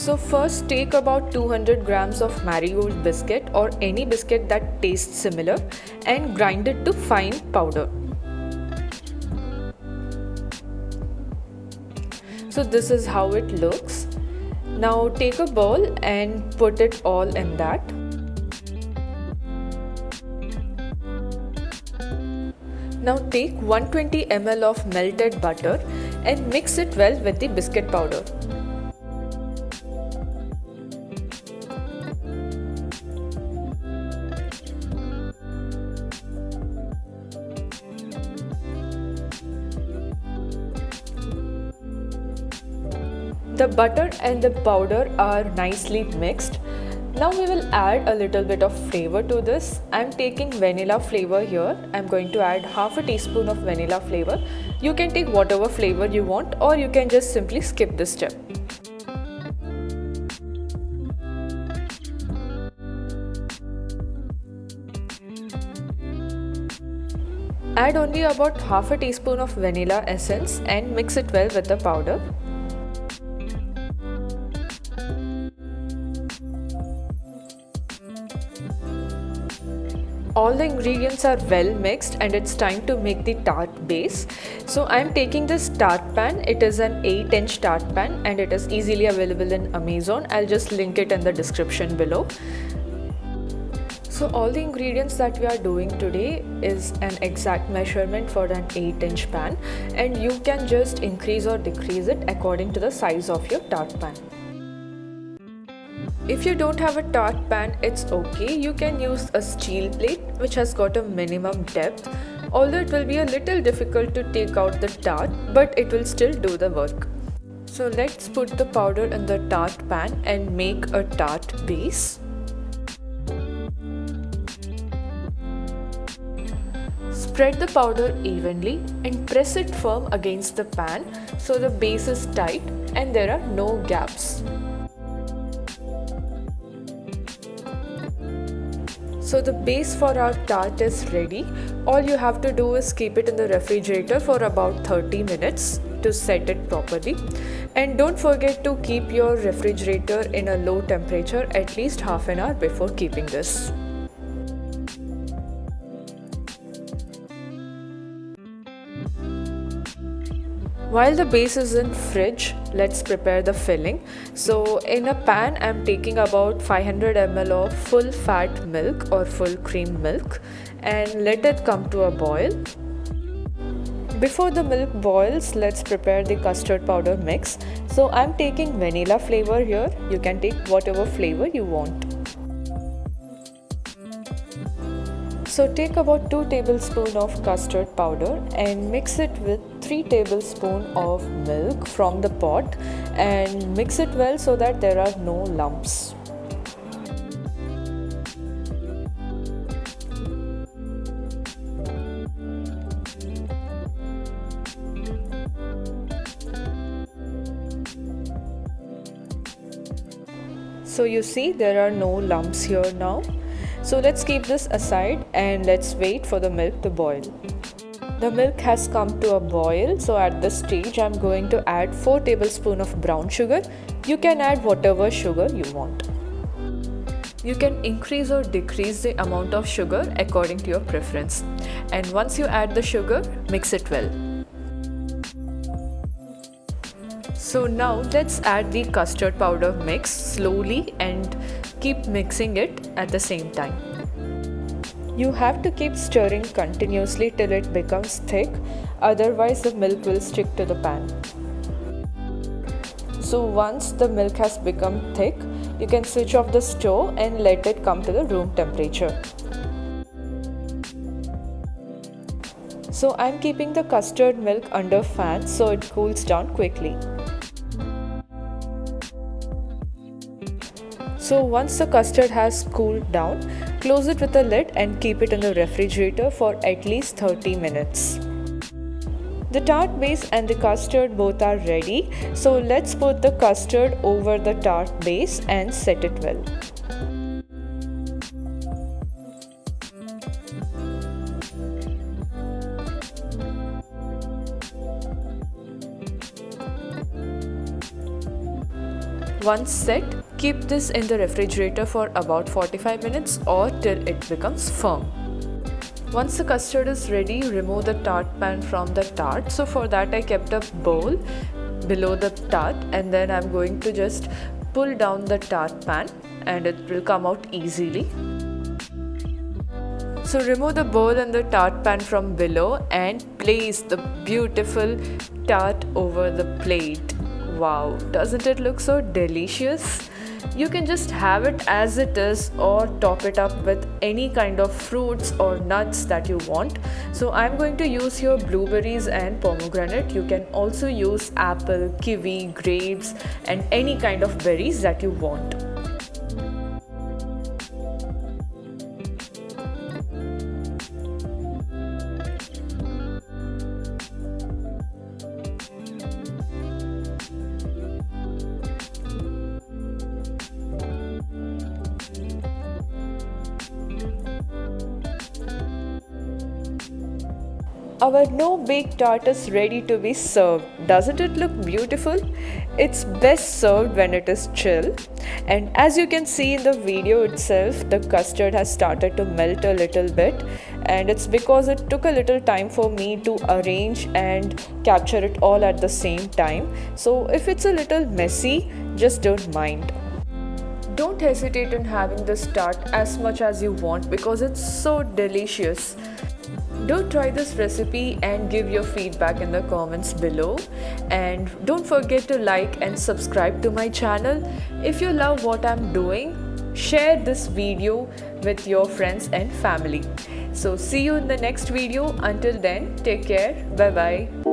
So first take about 200 grams of Marigold biscuit or any biscuit that tastes similar and grind it to fine powder. So this is how it looks. Now take a bowl and put it all in that. Now take 120 ml of melted butter and mix it well with the biscuit powder. The butter and the powder are nicely mixed. Now we will add a little bit of flavor to this. I'm taking vanilla flavor here. I'm going to add half a teaspoon of vanilla flavor. You can take whatever flavor you want, or you can just simply skip this step. Add only about half a teaspoon of vanilla essence and mix it well with the powder. All the ingredients are well mixed and it's time to make the tart base. So I'm taking this tart pan. It is an 8-inch tart pan and it is easily available in Amazon. I'll just link it in the description below. So all the ingredients that we are doing today is an exact measurement for an 8-inch pan, and you can just increase or decrease it according to the size of your tart pan. If you don't have a tart pan, it's okay. You can use a steel plate which has got a minimum depth. Although it will be a little difficult to take out the tart, but it will still do the work. So let's put the powder in the tart pan and make a tart base. Spread the powder evenly and press it firm against the pan so the base is tight and there are no gaps. So the base for our tart is ready. All you have to do is keep it in the refrigerator for about 30 minutes to set it properly. And don't forget to keep your refrigerator in a low temperature at least half an hour before keeping this. While the base is in fridge, let's prepare the filling. So in a pan, I'm taking about 500 ml of full fat milk or full cream milk and let it come to a boil. Before the milk boils, let's prepare the custard powder mix. So I'm taking vanilla flavor here. You can take whatever flavor you want. So take about 2 tablespoons of custard powder and mix it with 3 tablespoons of milk from the pot and mix it well so that there are no lumps. So you see there are no lumps here now. So let's keep this aside and let's wait for the milk to boil. The milk has come to a boil, so at this stage I'm going to add 4 tablespoons of brown sugar. You can add whatever sugar you want. You can increase or decrease the amount of sugar according to your preference. And once you add the sugar, mix it well. So now let's add the custard powder mix slowly and keep mixing it at the same time. You have to keep stirring continuously till it becomes thick, otherwise the milk will stick to the pan. So once the milk has become thick, you can switch off the stove and let it come to the room temperature. So I'm keeping the custard milk under fan so it cools down quickly. So once the custard has cooled down, close it with a lid and keep it in the refrigerator for at least 30 minutes. The tart base and the custard both are ready, so let's put the custard over the tart base and set it well. Once set, keep this in the refrigerator for about 45 minutes or till it becomes firm. Once the custard is ready, remove the tart pan from the tart. So for that I kept a bowl below the tart, and then I'm going to just pull down the tart pan and it will come out easily. So remove the bowl and the tart pan from below and place the beautiful tart over the plate. Wow, doesn't it look so delicious? You can just have it as it is or top it up with any kind of fruits or nuts that you want. So I'm going to use here blueberries and pomegranate. You can also use apple, kiwi, grapes and any kind of berries that you want. Our no-bake tart is ready to be served. Doesn't it look beautiful? It's best served when it is chill. And as you can see in the video itself, the custard has started to melt a little bit, and it's because it took a little time for me to arrange and capture it all at the same time. So if it's a little messy, just don't mind. Don't hesitate in having this tart as much as you want because it's so delicious. Do try this recipe and give your feedback in the comments below, and don't forget to like and subscribe to my channel. If you love what I'm doing, share this video with your friends and family. So see you in the next video. Until then, take care. Bye bye.